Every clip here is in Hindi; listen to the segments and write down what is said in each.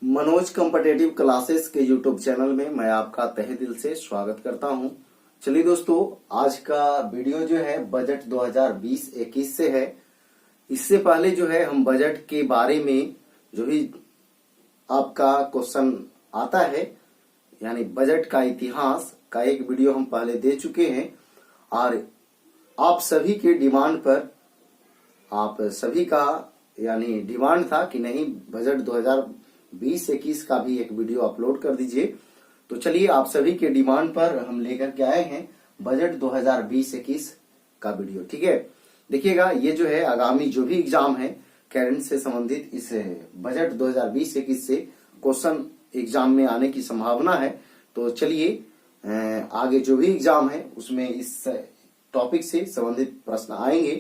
मनोज कॉम्पिटिटिव क्लासेस के यूट्यूब चैनल में मैं आपका तहे दिल से स्वागत करता हूं। चलिए दोस्तों, आज का वीडियो जो है बजट 2020-21 से है। इससे पहले जो है हम बजट के बारे में जो भी आपका क्वेश्चन आता है, यानी बजट का इतिहास का एक वीडियो हम पहले दे चुके हैं और आप सभी के डिमांड पर, आप सभी का यानी डिमांड था कि नहीं बजट 2020-21 का भी एक वीडियो अपलोड कर दीजिए। तो चलिए, आप सभी के डिमांड पर हम लेकर के आए हैं बजट 2020-21 का वीडियो। ठीक है, देखिएगा, ये जो है आगामी जो भी एग्जाम है करंट से संबंधित, इस बजट 2020-21 से क्वेश्चन एग्जाम में आने की संभावना है। तो चलिए, आगे जो भी एग्जाम है उसमें इस टॉपिक से संबंधित प्रश्न आएंगे,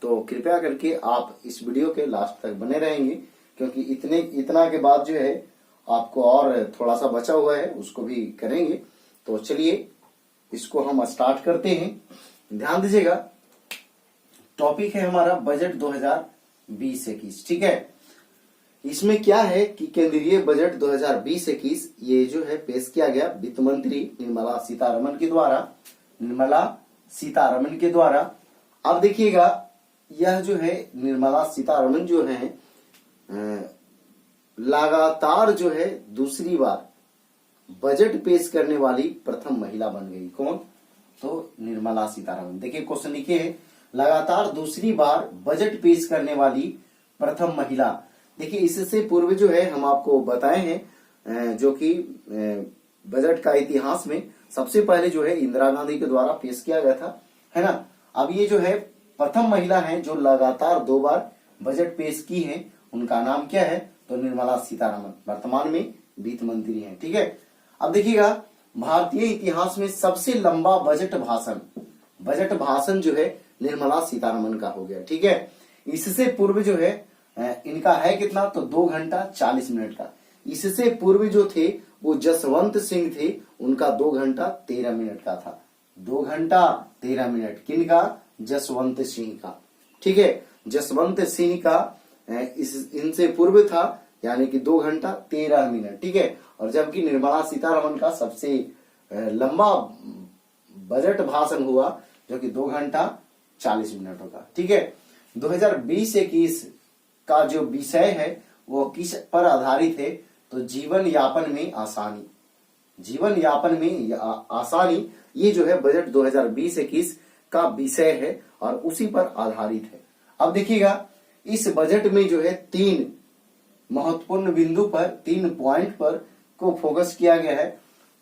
तो कृपया करके आप इस वीडियो के लास्ट तक बने रहेंगे, क्योंकि इतना के बाद जो है आपको और थोड़ा सा बचा हुआ है उसको भी करेंगे। तो चलिए, इसको हम स्टार्ट करते हैं। ध्यान दीजिएगा, टॉपिक है हमारा बजट 2020-21। ठीक है, इसमें क्या है कि केंद्रीय बजट 2020-21 ये जो है पेश किया गया वित्त मंत्री निर्मला सीतारमण के द्वारा। अब देखिएगा, यह जो है निर्मला सीतारमण जो है लगातार जो है दूसरी बार बजट पेश करने वाली प्रथम महिला बन गई। कौन? तो निर्मला सीतारमण। देखिए, क्वेश्चन लिखे है लगातार दूसरी बार बजट पेश करने वाली प्रथम महिला। देखिए, इससे पूर्व जो है हम आपको बताए हैं जो कि बजट का इतिहास में सबसे पहले जो है इंदिरा गांधी के द्वारा पेश किया गया था, है ना। अब ये जो है प्रथम महिला है जो लगातार 2 बार बजट पेश की है। उनका नाम क्या है? तो निर्मला सीतारमण, वर्तमान में वित्त मंत्री हैं। ठीक है, अब देखिएगा, भारतीय इतिहास में सबसे लंबा बजट भाषण जो है निर्मला सीतारमण का हो गया। ठीक है, इससे पूर्व जो है इनका है कितना? तो 2 घंटा 40 मिनट का। इससे पूर्व जो थे वो जसवंत सिंह थे, उनका 2 घंटा 13 मिनट का था। 2 घंटा 13 मिनट किनका? जसवंत सिंह का। ठीक है, जसवंत सिंह का इनसे पूर्व था, यानी कि 2 घंटा 13 मिनट। ठीक है, और जबकि निर्मला सीतारमण का सबसे लंबा बजट भाषण हुआ जो कि 2 घंटा 40 मिनटों का। ठीक है, 2020-21 का जो विषय है वो किस पर आधारित है? तो जीवन यापन में आसानी, ये जो है बजट 2020-21 का विषय है और उसी पर आधारित है। अब देखिएगा, इस बजट में जो है 3 महत्वपूर्ण बिंदु पर, 3 पॉइंट पर को फोकस किया गया है।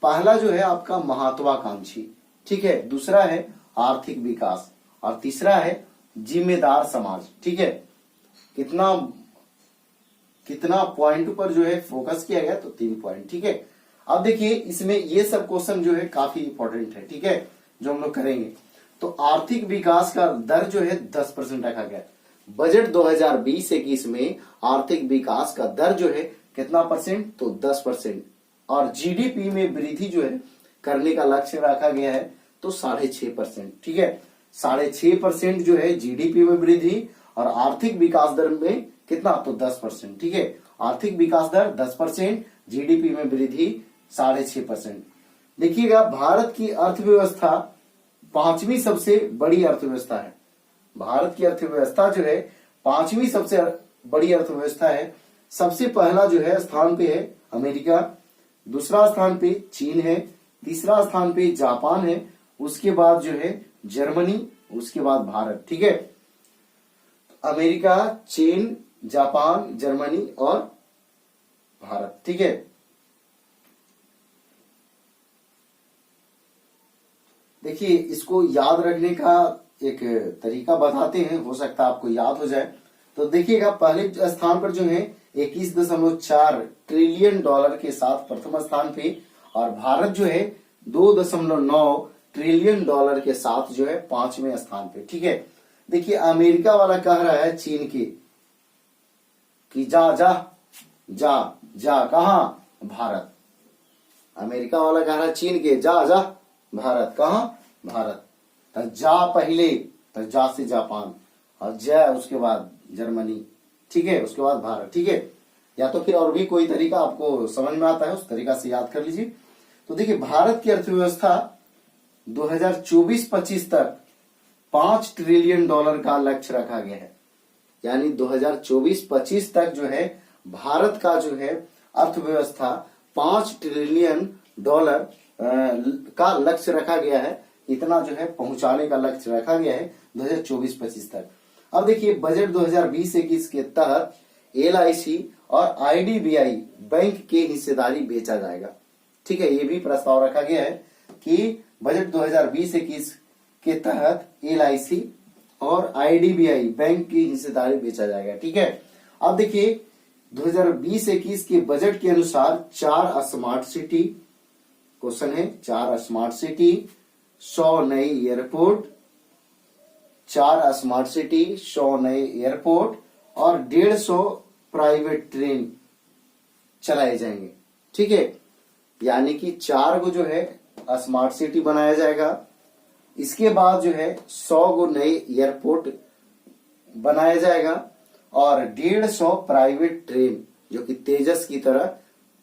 पहला जो है आपका महत्वाकांक्षी, ठीक है, दूसरा है आर्थिक विकास और तीसरा है जिम्मेदार समाज। ठीक है, कितना पॉइंट पर जो है फोकस किया गया? तो 3 पॉइंट। ठीक है, अब देखिए, इसमें ये सब क्वेश्चन जो है काफी इंपॉर्टेंट है। ठीक है, जो हम लोग करेंगे। तो आर्थिक विकास का दर जो है 10% रखा गया। बजट 2020-21 में आर्थिक विकास का दर जो है कितना परसेंट? तो 10%। और जीडीपी में वृद्धि जो है करने का लक्ष्य रखा गया है तो 6.5%। ठीक है, 6.5% जो है जीडीपी में वृद्धि और आर्थिक विकास दर में कितना? तो 10%। ठीक है, आर्थिक विकास दर 10%, जीडीपी में वृद्धि 6.5%। देखिएगा, भारत की अर्थव्यवस्था 5वीं सबसे बड़ी अर्थव्यवस्था है। भारत की अर्थव्यवस्था जो है 5वीं सबसे बड़ी अर्थव्यवस्था है। सबसे पहला जो है स्थान पे है अमेरिका, दूसरा स्थान पे चीन है, तीसरा स्थान पे जापान है, उसके बाद जो है जर्मनी, उसके बाद भारत। ठीक है, अमेरिका, चीन, जापान, जर्मनी और भारत। ठीक है, देखिए, इसको याद रखने का एक तरीका बताते हैं, हो सकता है आपको याद हो जाए। तो देखिएगा, पहले स्थान पर जो है 21.4 ट्रिलियन डॉलर के साथ प्रथम स्थान पे, और भारत जो है 2.9 ट्रिलियन डॉलर के साथ जो है 5वें स्थान पे। ठीक है, देखिए, अमेरिका वाला कह रहा है चीन के कि जा जा जा जा, कहा? भारत। अमेरिका वाला कह रहा है चीन के जा जा भारत, कहा? भारत। तो जा पहले, तो जा से जापान, और जय उसके बाद जर्मनी। ठीक है, उसके बाद भारत। ठीक है, या तो फिर और भी कोई तरीका आपको समझ में आता है उस तरीका से याद कर लीजिए। तो देखिए भारत की अर्थव्यवस्था 2024-25 तक $5 ट्रिलियन का लक्ष्य रखा गया है। यानी 2024-25 तक जो है भारत का जो है अर्थव्यवस्था $5 ट्रिलियन का लक्ष्य रखा गया है। इतना जो है पहुंचाने का लक्ष्य रखा गया है 2024-25 तक। अब देखिए बजट 2020-21 के तहत LIC और IDBI बैंक की हिस्सेदारी बेचा जाएगा। ठीक है, ये भी प्रस्ताव रखा गया है कि बजट 2020-21 के तहत LIC और IDBI बैंक की हिस्सेदारी बेचा जाएगा। ठीक है, अब देखिए 2020-21 के बजट के अनुसार 4 स्मार्ट सिटी, क्वेश्चन है 4 स्मार्ट सिटी, 100 नई एयरपोर्ट, 4 स्मार्ट सिटी, 100 नए एयरपोर्ट और 150 प्राइवेट ट्रेन चलाए जाएंगे। ठीक है, यानी कि 4 को जो है स्मार्ट सिटी बनाया जाएगा। इसके बाद जो है 100 को नए एयरपोर्ट बनाया जाएगा और 150 प्राइवेट ट्रेन, जो कि तेजस की तरह,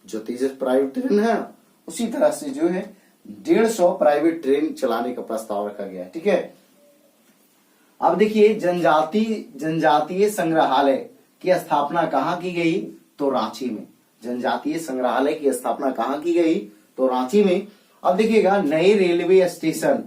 जो तेजस प्राइवेट ट्रेन है उसी तरह से जो है 150 प्राइवेट ट्रेन चलाने का प्रस्ताव रखा गया है। ठीक है, अब देखिए जनजातीय संग्रहालय की स्थापना कहाँ की गई? तो रांची में। जनजातीय संग्रहालय की स्थापना कहाँ की गई? तो रांची में। अब देखिएगा नए रेलवे स्टेशन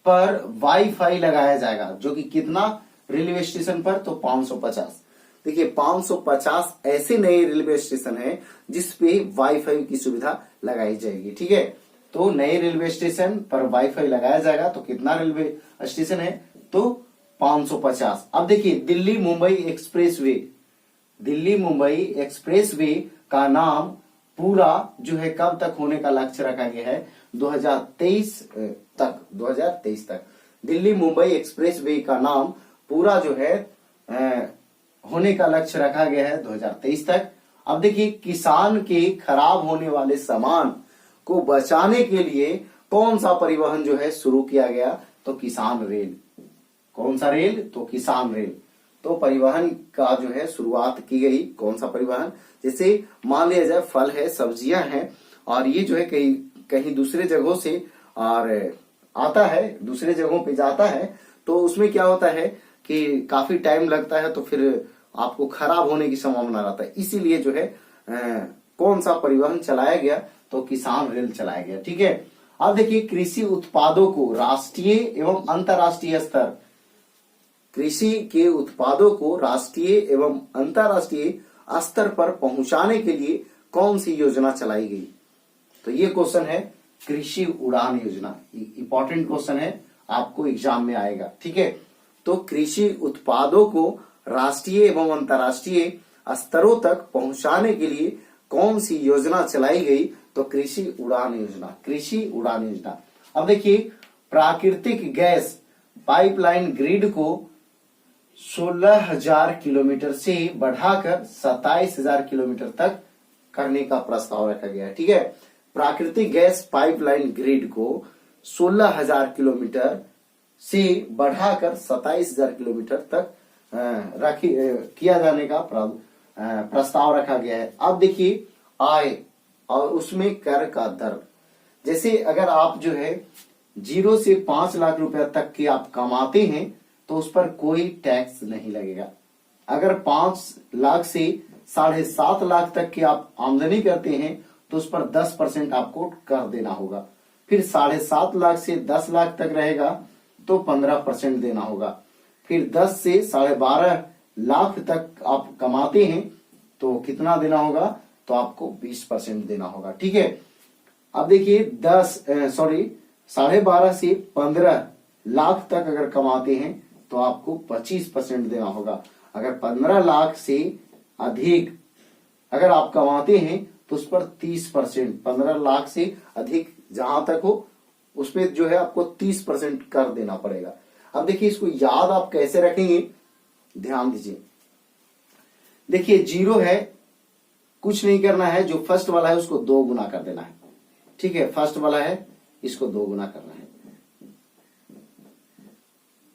पर वाईफाई लगाया जाएगा, जो कि कितना रेलवे स्टेशन पर? तो 550। देखिए 550 ऐसे नए रेलवे स्टेशन हैं जिसपे वाईफाई की सुविधा लगाई जाएगी। ठीक है, तो नए रेलवे स्टेशन पर वाईफाई लगाया जाएगा। तो कितना रेलवे स्टेशन है? तो 550। अब देखिए दिल्ली मुंबई एक्सप्रेसवे का नाम पूरा जो है कब तक होने का लक्ष्य रखा गया है? 2023 तक दिल्ली मुंबई एक्सप्रेसवे का नाम पूरा जो है होने का लक्ष्य रखा गया है 2023 तक। अब देखिए किसान के खराब होने वाले सामान को बचाने के लिए कौन सा परिवहन जो है शुरू किया गया? तो किसान रेल। कौन सा रेल? तो किसान रेल। तो परिवहन का जो है शुरुआत की गई। कौन सा परिवहन? जैसे मान लिया जाए फल है, सब्जियां हैं और ये जो है कहीं दूसरे जगहों से और आता है, दूसरे जगहों पे जाता है, तो उसमें क्या होता है कि काफी टाइम लगता है, तो फिर आपको खराब होने की संभावना रहता है। इसीलिए जो है कौन सा परिवहन चलाया गया? तो किसान रेल चलाया गया। ठीक है, अब देखिए कृषि उत्पादों को राष्ट्रीय एवं अंतर्राष्ट्रीय स्तर, कृषि के उत्पादों को राष्ट्रीय एवं अंतर्राष्ट्रीय स्तर पर पहुंचाने के लिए कौन सी योजना चलाई गई? तो ये क्वेश्चन है कृषि उड़ान योजना। इंपॉर्टेंट क्वेश्चन है, आपको एग्जाम में आएगा। ठीक है, तो कृषि उत्पादों को राष्ट्रीय एवं अंतर्राष्ट्रीय स्तरों तक पहुंचाने के लिए कौन सी योजना चलाई गई? तो कृषि उड़ान योजना। कृषि उड़ान योजना। अब देखिए प्राकृतिक गैस पाइपलाइन ग्रिड को 16,000 किलोमीटर से बढ़ाकर 27,000 किलोमीटर तक करने का प्रस्ताव रखा गया है। ठीक है, प्राकृतिक गैस पाइपलाइन ग्रिड को 16,000 किलोमीटर से बढ़ाकर 27,000 किलोमीटर तक किया जाने का प्रस्ताव रखा गया है। अब देखिए आय और उसमें कर का दर, जैसे अगर आप जो है 0 से 5 लाख रुपए तक की आप कमाते हैं तो उस पर कोई टैक्स नहीं लगेगा। अगर 5 लाख से 7.5 लाख तक की आप आमदनी करते हैं तो उस पर 10% आपको कर देना होगा। फिर 7.5 लाख से 10 लाख तक रहेगा तो 15% देना होगा। फिर 10 से 12.5 लाख तक आप कमाते हैं तो कितना देना होगा? तो आपको 20% देना होगा। ठीक है, अब देखिए 12.5 से 15 लाख तक अगर कमाते हैं तो आपको 25% देना होगा। अगर 15 लाख से अधिक अगर आप कमाते हैं तो उस पर 30%, 15 लाख से अधिक जहां तक हो उस पर जो है आपको 30% कर देना पड़ेगा। अब देखिए इसको याद आप कैसे रखेंगे, ध्यान दीजिए। देखिए 0 है, कुछ नहीं करना है, जो फर्स्ट वाला है उसको 2 गुना कर देना है। ठीक है, फर्स्ट वाला है इसको 2 गुना करना है।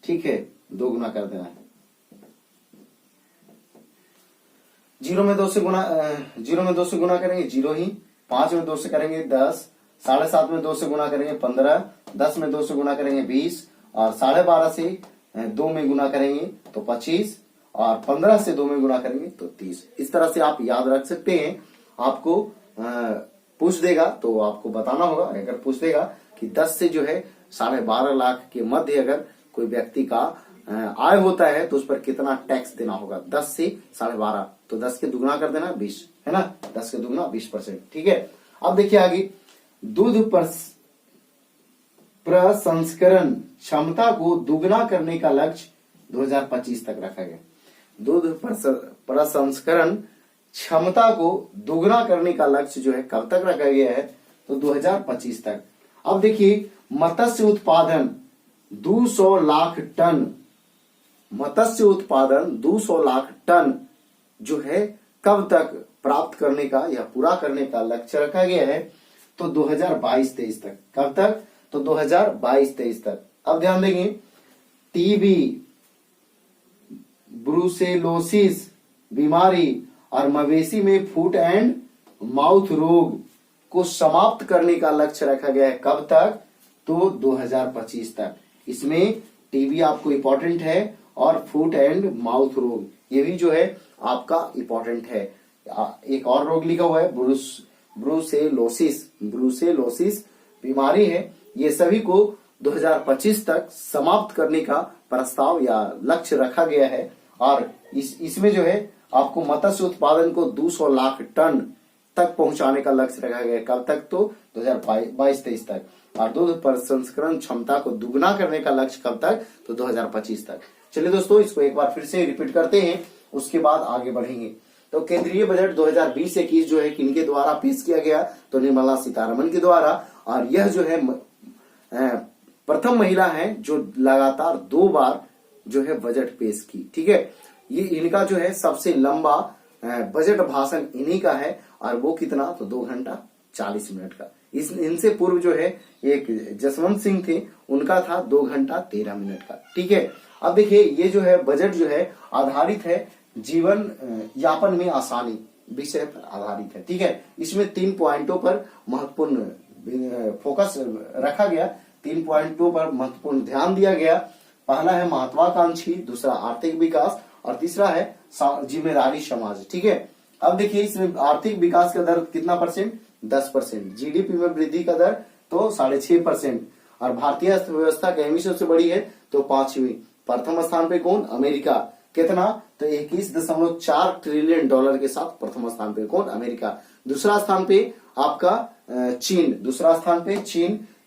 ठीक है, 2 गुना कर देना है। जीरो में 2 से गुना करेंगे जीरो ही, 5 में 2 से करेंगे 10, 7.5 में 2 से गुना करेंगे 15, 10 में 2 से गुना करेंगे 20, और 12.5 से 2 में गुना करेंगे तो 25, और 15 से 2 में गुना करेंगे तो 30। इस तरह से आप याद रख सकते हैं। आपको पूछ देगा तो आपको बताना होगा। अगर पूछ देगा कि 10 से जो है 12.5 लाख के मध्य अगर कोई व्यक्ति का आय होता है तो उस पर कितना टैक्स देना होगा, 10 से 12.5, तो 10 के दुगना कर देना 20, है ना, 10 के दुगना 20%। ठीक है। अब देखिए आगे, दूध प्रसंस्करण क्षमता को दुगना करने का लक्ष्य 2025 तक रखा गया। दूध प्रसंस्करण क्षमता को दुगना करने का लक्ष्य जो है कब तक रखा गया है, तो 2025 तक। अब देखिए, मत्स्य उत्पादन 200 लाख टन, मत्स्य उत्पादन 200 लाख टन जो है कब तक प्राप्त करने का या पूरा करने का लक्ष्य रखा गया है, तो 2022-23 तक। कब तक, तो 2022-23 तक। अब ध्यान देंगे, टीबी, ब्रुसेलोसिस बीमारी और मवेशी में फुट एंड माउथ रोग को समाप्त करने का लक्ष्य रखा गया है। कब तक, तो 2025 तक। इसमें टीबी आपको इंपॉर्टेंट है और फुट एंड माउथ रोग ये भी जो है आपका इंपॉर्टेंट है। एक और रोग लिखा हुआ है ब्रुसेलोसिस बीमारी है। ये सभी को 2025 तक समाप्त करने का प्रस्ताव या लक्ष्य रखा गया है। और इसमें जो है आपको मत्स्य उत्पादन को 200 लाख टन तक पहुंचाने का लक्ष्य रखा गया है। कब तक, तो 2022-23 तक। और दूध प्रसंस्करण क्षमता को दुगना करने का लक्ष्य कब तक, तो 2025 तक। चलिए दोस्तों, इसको एक बार फिर से रिपीट करते हैं, उसके बाद आगे बढ़ेंगे। तो केंद्रीय बजट 2020-21 जो है किनके द्वारा पेश किया गया, तो निर्मला सीतारमण के द्वारा। और यह जो है प्रथम महिला है जो लगातार 2 बार जो है बजट पेश की। ठीक है, ये इनका जो है सबसे लंबा बजट भाषण इन्हीं का है, और वो कितना, तो 2 घंटा 40 मिनट का। इनसे पूर्व जो है एक जसवंत सिंह थे, उनका था 2 घंटा 13 मिनट का। ठीक है। अब देखिए, ये जो है बजट जो है आधारित है जीवन यापन में आसानी विषय पर आधारित है। ठीक है। इसमें 3 पॉइंटों पर महत्वपूर्ण फोकस रखा गया, 3 पॉइंटों पर महत्वपूर्ण ध्यान दिया गया। पहला है महत्वाकांक्षी, दूसरा आर्थिक विकास, और तीसरा है जिम्मेदारी समाज। ठीक है। अब देखिए, इसमें आर्थिक विकास का दर कितना परसेंट, 10%। जीडीपी में वृद्धि का दर तो 6.5%। और भारतीय अर्थव्यवस्था कहीं सबसे बड़ी है तो 5वीं। प्रथम स्थान पे कौन, अमेरिका। कितना, तो 21.4 ट्रिलियन डॉलर के साथ प्रथम स्थान पे कौन, अमेरिका। दूसरा स्थान पे आपका चीन,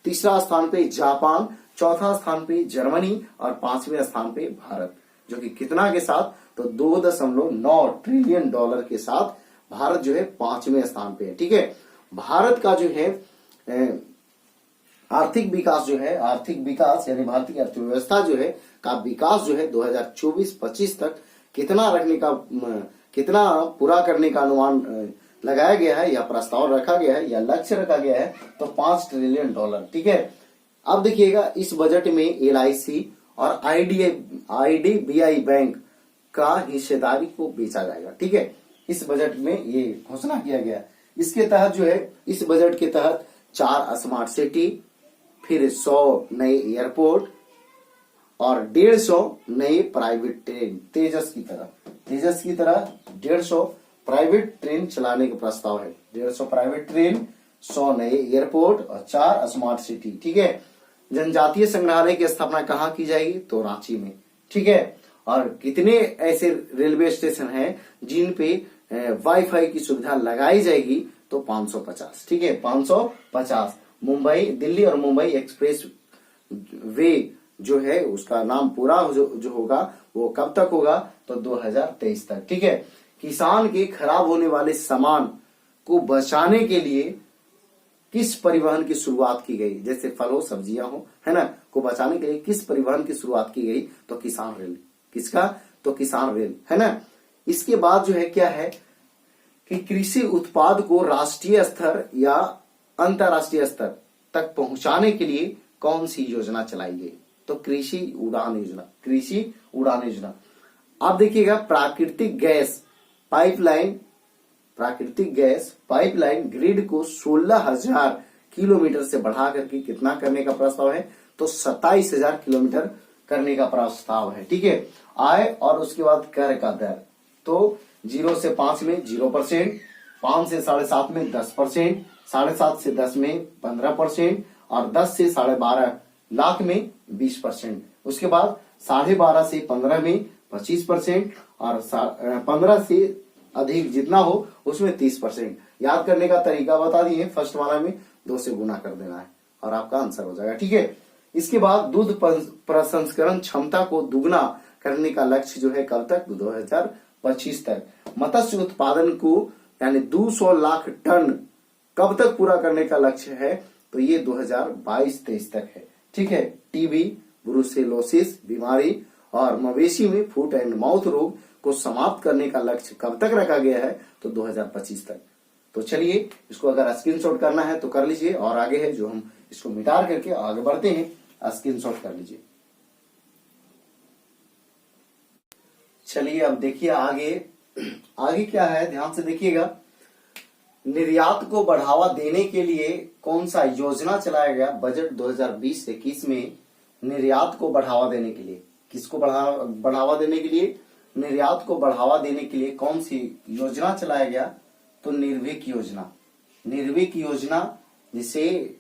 तीसरा स्थान पे जापान, चौथा स्थान पे जर्मनी, और 5वें स्थान पे भारत, जो कि कितना के साथ, तो 2.9 ट्रिलियन डॉलर के साथ भारत जो है 5वें स्थान पे है। ठीक है। भारत का जो है आर्थिक विकास यानी भारतीय अर्थव्यवस्था जो है का विकास जो है 2024-25 तक कितना पूरा करने का अनुमान लगाया गया है या प्रस्ताव रखा गया है या लक्ष्य रखा गया है, तो 5 ट्रिलियन डॉलर। ठीक है। अब देखिएगा, इस बजट में LIC और IDBI बैंक का हिस्सेदारी को बेचा जाएगा। ठीक है। इस बजट में ये घोषणा किया गया। इसके तहत जो है, इस बजट के तहत 4 स्मार्ट सिटी, फिर 100 नए एयरपोर्ट और 150 नए प्राइवेट ट्रेन, तेजस की तरह 150 प्राइवेट ट्रेन चलाने का प्रस्ताव है। 150 प्राइवेट ट्रेन, 100 नए एयरपोर्ट और 4 स्मार्ट सिटी। ठीक है। जनजातीय संग्रहालय की स्थापना कहाँ की जाएगी, तो रांची में। ठीक है। और कितने ऐसे रेलवे स्टेशन हैं जिन पे वाईफाई की सुविधा लगाई जाएगी, तो 550। ठीक है, 550। दिल्ली और मुंबई एक्सप्रेस वे जो है उसका नाम पूरा जो होगा वो कब तक होगा, तो 2023 तक। ठीक है। किसान के खराब होने वाले सामान को बचाने के लिए किस परिवहन की शुरुआत की गई, जैसे फल हो, सब्जियां हो, है ना, को बचाने के लिए किस परिवहन की शुरुआत की गई, तो किसान रेल। किसका, तो किसान रेल, है ना। इसके बाद जो है क्या है कि कृषि उत्पाद को राष्ट्रीय स्तर या अंतरराष्ट्रीय स्तर तक पहुंचाने के लिए कौन सी योजना चलाई गई, तो कृषि उड़ान योजना। आप देखिएगा, प्राकृतिक गैस पाइपलाइन प्राकृतिक गैस पाइपलाइन ग्रिड को 16,000 किलोमीटर से बढ़ा करके कितना करने का प्रस्ताव है, तो 27,000 किलोमीटर करने का प्रस्ताव है। ठीक है। आय और उसके बाद कर का दर, तो 0 से 5 में 0%, 5 से 7.5 में 10%, 7.5 से 10 में 15% और 10 से 12.5 लाख में 20%। उसके बाद 12.5 से 15 में 25% और 15 से अधिक जितना हो उसमें 30%। याद करने का तरीका बता दिए, फर्स्ट वाला में 2 से गुना कर देना है और आपका आंसर हो जाएगा। ठीक है। इसके बाद दूध प्रसंस्करण क्षमता को दुगना करने का लक्ष्य जो है कब तक, 2025 तक। मत्स्य उत्पादन को यानी 200 लाख टन कब तक पूरा करने का लक्ष्य है, तो ये 2022-23 तक है। ठीक है। टीबी, ब्रुसेलोसिस बीमारी और मवेशी में फुट एंड माउथ रोग को समाप्त करने का लक्ष्य कब तक रखा गया है, तो 2025 तक। तो चलिए इसको अगर स्क्रीनशॉट करना है तो कर लीजिए, और आगे है जो हम इसको मिटा करके आगे बढ़ते हैं, स्क्रीनशॉट कर लीजिए। चलिए अब देखिए आगे क्या है, ध्यान से देखिएगा। निर्यात को बढ़ावा देने के लिए कौन सा योजना चलाया गया बजट 2020-21 में? निर्यात को बढ़ावा देने के लिए, किसको बढ़ावा देने के लिए? निर्यात को बढ़ावा देने के लिए कौन सी योजना चलाया गया, तो निर्विक योजना। निर्विक योजना, जिसे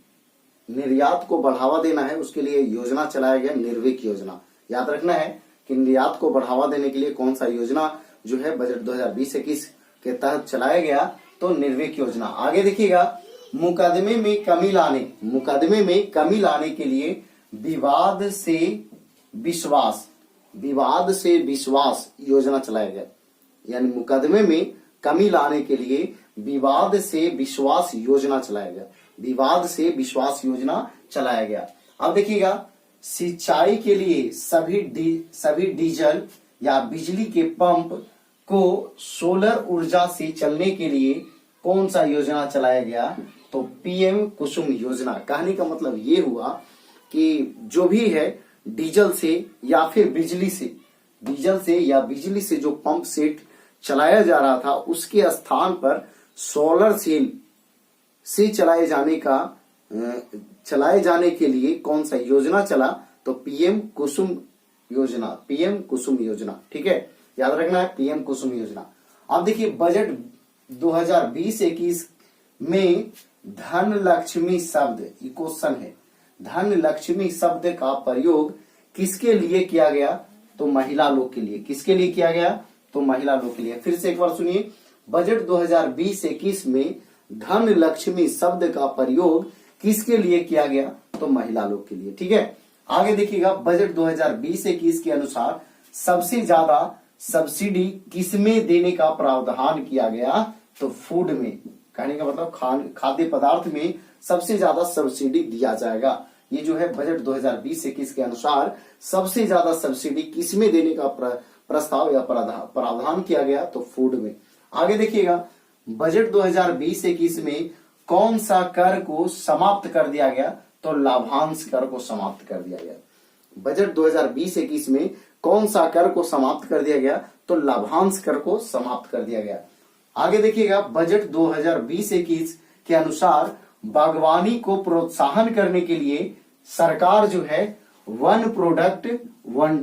निर्यात को बढ़ावा देना है उसके लिए योजना चलाया गया, निर्विक योजना। याद रखना है कि निर्यात को बढ़ावा देने के लिए कौन सा योजना जो है बजट 2020-21 के तहत चलाया गया, तो निर्विक योजना। आगे देखिएगा, मुकदमे में कमी लाने के लिए विवाद से विश्वास योजना चलाया गया। यानी मुकदमे में कमी लाने के लिए विवाद से विश्वास योजना चलाया गया। विवाद से विश्वास योजना चलाया गया। अब देखिएगा, सिंचाई के लिए सभी डीजल या बिजली के पंप को सोलर ऊर्जा से चलने के लिए कौन सा योजना चलाया गया, तो पीएम कुसुम योजना। कहने का मतलब ये हुआ कि जो भी है डीजल से या फिर बिजली से जो पंप सेट चलाया जा रहा था उसके स्थान पर सोलर सेल से चलाए जाने के लिए कौन सा योजना चला, तो पीएम कुसुम योजना। ठीक है। याद रखना है, पीएम कुसुम योजना। अब देखिए बजट 2020-21 में धन लक्ष्मी शब्द, ये क्वेश्चन है, धन लक्ष्मी शब्द का प्रयोग किसके लिए किया गया, तो महिला लोग के लिए। किसके लिए किया गया, तो महिला लोग के लिए। फिर से एक बार सुनिए, बजट 2020-21 में धन लक्ष्मी शब्द का प्रयोग किसके लिए किया गया, तो महिला लोग के लिए। ठीक है। आगे देखिएगा, बजट 2020-21 के अनुसार सबसे ज्यादा सब्सिडी किसमें देने का प्रावधान किया गया, तो फूड में। कहने का मतलब खाद्य पदार्थ में सबसे ज्यादा सब्सिडी दिया जाएगा। ये जो है बजट 2020-21 के अनुसार सबसे ज्यादा सब्सिडी किसमें देने का प्रस्ताव या प्रावधान किया गया, तो फूड में। आगे देखिएगा, बजट 2020-21 में कौन सा कर को समाप्त कर दिया गया, तो लाभांश कर को समाप्त कर दिया गया। बजट 2020-21 में कौन सा कर को समाप्त कर दिया गया, तो लाभांश कर को समाप्त कर दिया गया। आगे देखिएगा, बजट 2020-21 के अनुसार बागवानी को प्रोत्साहन करने के लिए सरकार जो है वन प्रोडक्ट वन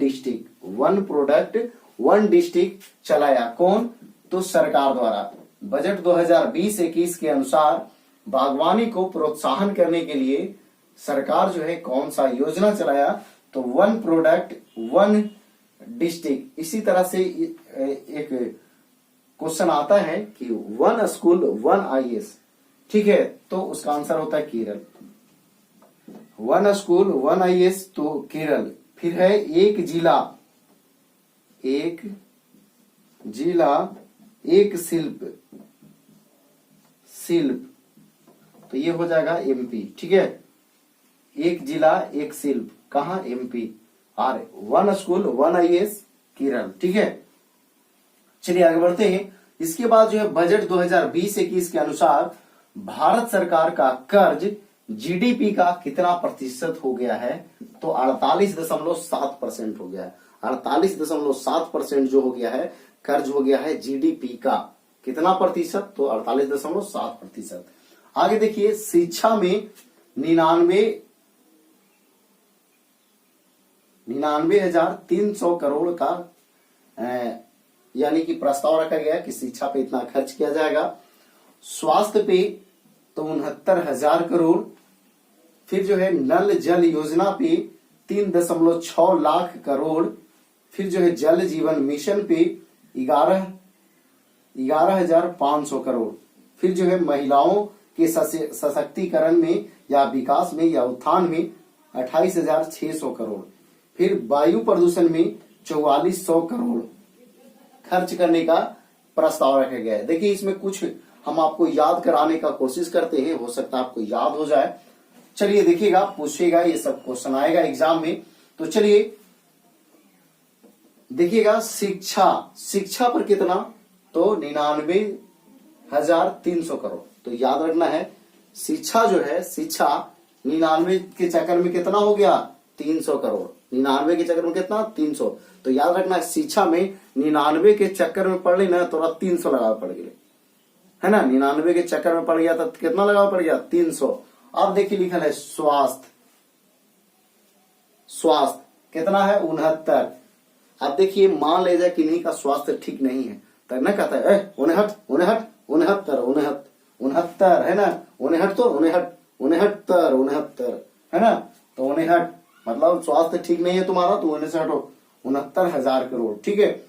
डिस्ट्रिक्ट चलाया। कौन, तो सरकार द्वारा। बजट 2020-21 के अनुसार बागवानी को प्रोत्साहन करने के लिए सरकार जो है कौन सा योजना चलाया, तो वन प्रोडक्ट वन डिस्ट्रिक्ट। इसी तरह से एक क्वेश्चन आता है कि वन स्कूल वन आईएएस। ठीक है, तो उसका आंसर होता है Kerala. One school one IAS, तो केरल। फिर है एक जिला एक शिल्प, तो ये हो जाएगा एमपी। ठीक है, एक जिला एक शिल्प, कहा, एमपी। और one school one IAS, Kerala. ठीक है। चलिए आगे बढ़ते हैं। इसके बाद जो है बजट 2020-21 के अनुसार भारत सरकार का कर्ज जीडीपी का कितना प्रतिशत हो गया है, तो 48.7% हो गया है। 48.7% जो हो गया है कर्ज हो गया है जीडीपी का कितना प्रतिशत, तो 48.7%। आगे देखिए शिक्षा में 99,300 करोड़ का यानी कि प्रस्ताव रखा गया कि शिक्षा पे इतना खर्च किया जाएगा। स्वास्थ्य पे तो 69,000 करोड़। फिर जो है नल जल योजना पे 3.6 लाख करोड़। फिर जो है जल जीवन मिशन पे 11,500 करोड़। फिर जो है महिलाओं के सशक्तिकरण में या विकास में या उत्थान में 28,600 करोड़। फिर वायु प्रदूषण में 4400 करोड़ खर्च करने का प्रस्ताव रखा गया है। देखिए इसमें कुछ हम आपको याद कराने का कोशिश करते हैं, हो सकता है आपको याद हो जाए। चलिए देखिएगा, पूछेगा, ये सब क्वेश्चन आएगा एग्जाम में। तो चलिए देखिएगा शिक्षा पर कितना, तो 99,300 करोड़। तो याद रखना है शिक्षा जो है, शिक्षा 99 के चक्कर में कितना हो गया, 300 करोड़। 99 के चक्कर में कितना, 300। तो याद रखना है शिक्षा में 99 के चक्कर में पड़ ली ना, तो 300 लगाना पड़ गया, है ना। 99 के चक्कर में पड़ गया तो कितना लगाना पड़ गया, 300। अब देखिए लिखा है स्वास्थ्य कितना है, 69। अब देखिए मान ले जाए किन्हीं का स्वास्थ्य ठीक नहीं है तो न कहता है 69 है ना, 69 है ना। तो 69 मतलब स्वास्थ्य ठीक नहीं है तुम्हारा, तो 69 हटो, 69,000 करोड़। ठीक है।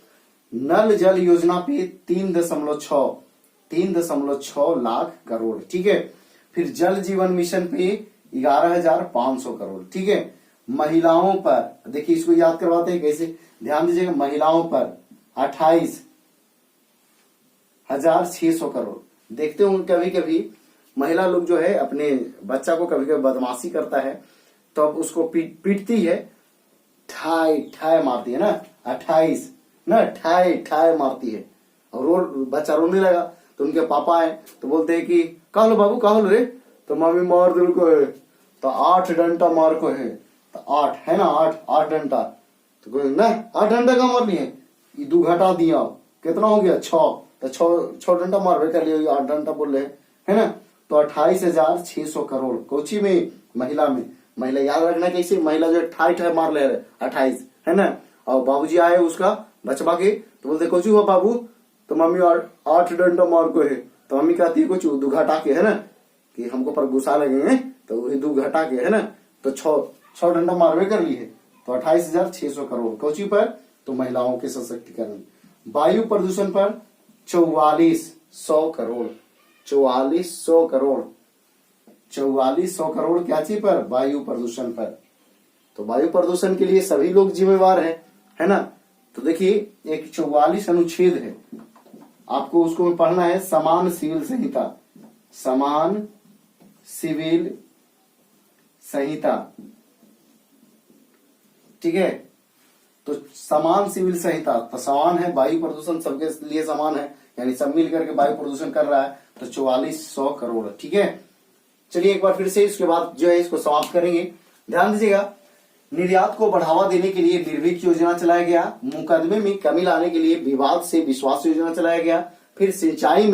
नल जल योजना पे 3.6 लाख करोड़। ठीक है। फिर जल जीवन मिशन पे 11,500 करोड़। ठीक है। महिलाओं पर देखिए, इसको याद करवाते हैं कैसे, ध्यान दीजिएगा, महिलाओं पर 28,600 करोड़। देखते होंगे कभी कभी महिला लोग जो है अपने बच्चा को कभी कभी बदमाशी करता है तो अब उसको पीटती है, ठाई मारती है ना, 28 ना, ठाई मारती है और बच्चा रोने लगा। तो उनके पापा है तो बोलते हैं कि कहलो बाबू कहलो रे, तो मम्मी मार दिल को है, तो 8 डंडा मार को है, तो 8 है ना, 8 डंडा। तो ना 8 डंडा का मार लिए, 2 घटा दिया, कितना हो गया, 6। तो 6 डंडा मार कर लिए, 8 डंडा बोल रहे है ना। तो 28,600 करोड़ कोची में, महिला में। महिला याद रखना कैसे, महिला जो ठाई मार ले रहे 28 है ना। और बाबूजी आए उसका बचवा के तो बोलते कोची हुआ बाबू, तो मम्मी 8 डंडा मार को है। तो मम्मी कहती है कुछ 2 घटा के, है ना, कि हमको पर गुस्सा लगे हैं तो 2 घटा के, है ना। तो 6 डंडा मारवे कर लिए, तो 28,600 करोड़ कोची पर, तो महिलाओं के सशक्तिकरण। वायु प्रदूषण पर 4400 करोड़। 4400 करोड़ क्या चीज पर, वायु प्रदूषण पर। तो वायु प्रदूषण के लिए सभी लोग जिम्मेवार हैं, है ना। तो देखिए एक 44 अनुच्छेद है, आपको उसको पढ़ना है, समान सिविल संहिता। ठीक है। तो समान सिविल संहिता, तो समान है, वायु प्रदूषण सबके लिए समान है, यानी सब मिल करके वायु प्रदूषण कर रहा है, तो 4400 करोड़। ठीक है। चलिए एक बार फिर से इसके बाद जो है इसको समाप्त करेंगे। ध्यान दीजिएगा, निर्यात को बढ़ावा देने के लिए निर्भीक योजना चलाया गया। मुकदमे में कमी लाने के लिए विवाद से विश्वास योजना चलाया गया। फिर सिंचाई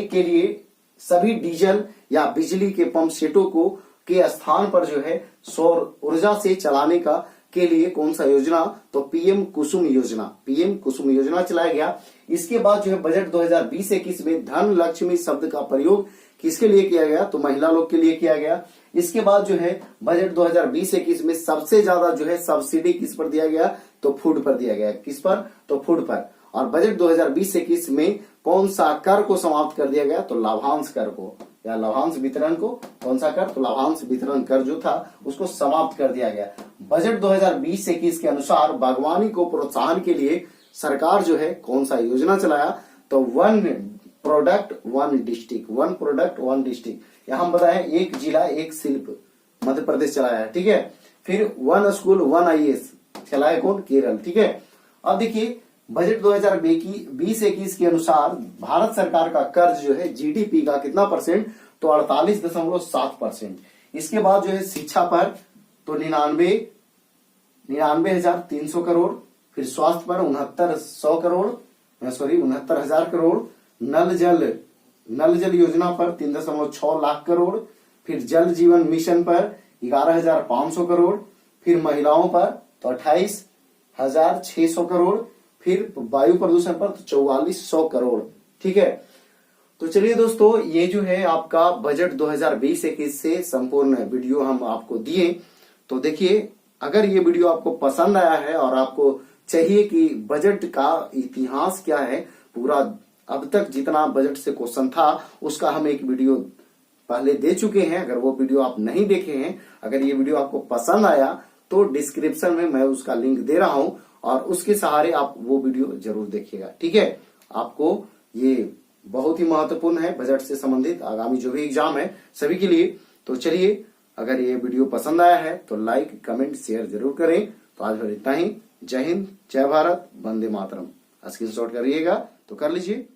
के लिए सभी डीजल या बिजली के पंप सेटों को के स्थान पर जो है सौर ऊर्जा से चलाने का के लिए कौन सा योजना, तो पीएम कुसुम योजना चलाया गया। इसके बाद जो है बजट 2020-21 में धन लक्ष्मी शब्द का प्रयोग किसके लिए किया गया, तो महिला लोग के लिए किया गया। इसके बाद जो है बजट 2020-21 में सबसे ज्यादा जो है सब्सिडी किस पर दिया गया, तो फूड पर दिया गया। किस पर, तो फूड पर। और बजट 2020-21 में कौन सा कर को समाप्त कर दिया गया, तो लाभांश कर को, या लाभांश वितरण को, कौन सा कर, तो लाभांश वितरण कर जो था उसको समाप्त कर दिया गया। बजट 2020-21 के अनुसार बागवानी को प्रोत्साहन के लिए सरकार जो है कौन सा योजना चलाया, तो 1 प्रोडक्ट 1 डिस्ट्रिक्ट। यहाँ हम बताएं 1 जिला 1 शिल्प मध्य प्रदेश चलाया है। ठीक है। फिर 1 स्कूल 1 IAS चलाया कौन, केरल। ठीक है। अब देखिए बजट 2020-21 के अनुसार भारत सरकार का कर्ज जो है जीडीपी का कितना परसेंट, तो 48.7%। इसके बाद जो है शिक्षा पर तो 99,300 करोड़। फिर स्वास्थ्य पर 69,000 करोड़, नल जल योजना पर 3.6 लाख करोड़, फिर जल जीवन मिशन पर 11,500 करोड़, फिर महिलाओं पर तो 28,600 करोड़, फिर वायु प्रदूषण पर तो 4400 करोड़। ठीक है, तो चलिए दोस्तों, ये जो है आपका बजट 2020-21 से संपूर्ण वीडियो हम आपको दिए। तो देखिए, अगर ये वीडियो आपको पसंद आया है और आपको चाहिए कि बजट का इतिहास क्या है, पूरा अब तक जितना बजट से क्वेश्चन था उसका हम एक वीडियो पहले दे चुके हैं। अगर वो वीडियो आप नहीं देखे हैं, अगर ये वीडियो आपको पसंद आया तो डिस्क्रिप्शन में मैं उसका लिंक दे रहा हूं और उसके सहारे आप वो वीडियो जरूर देखिएगा। ठीक है, आपको ये बहुत ही महत्वपूर्ण है बजट से संबंधित आगामी जो भी एग्जाम है सभी के लिए। तो चलिए, अगर ये वीडियो पसंद आया है तो लाइक, कमेंट, शेयर जरूर करें। तो आज भर इतना ही। जय हिंद, जय भारत, वंदे मातरम। स्क्रीनशॉट करिएगा तो कर लीजिए।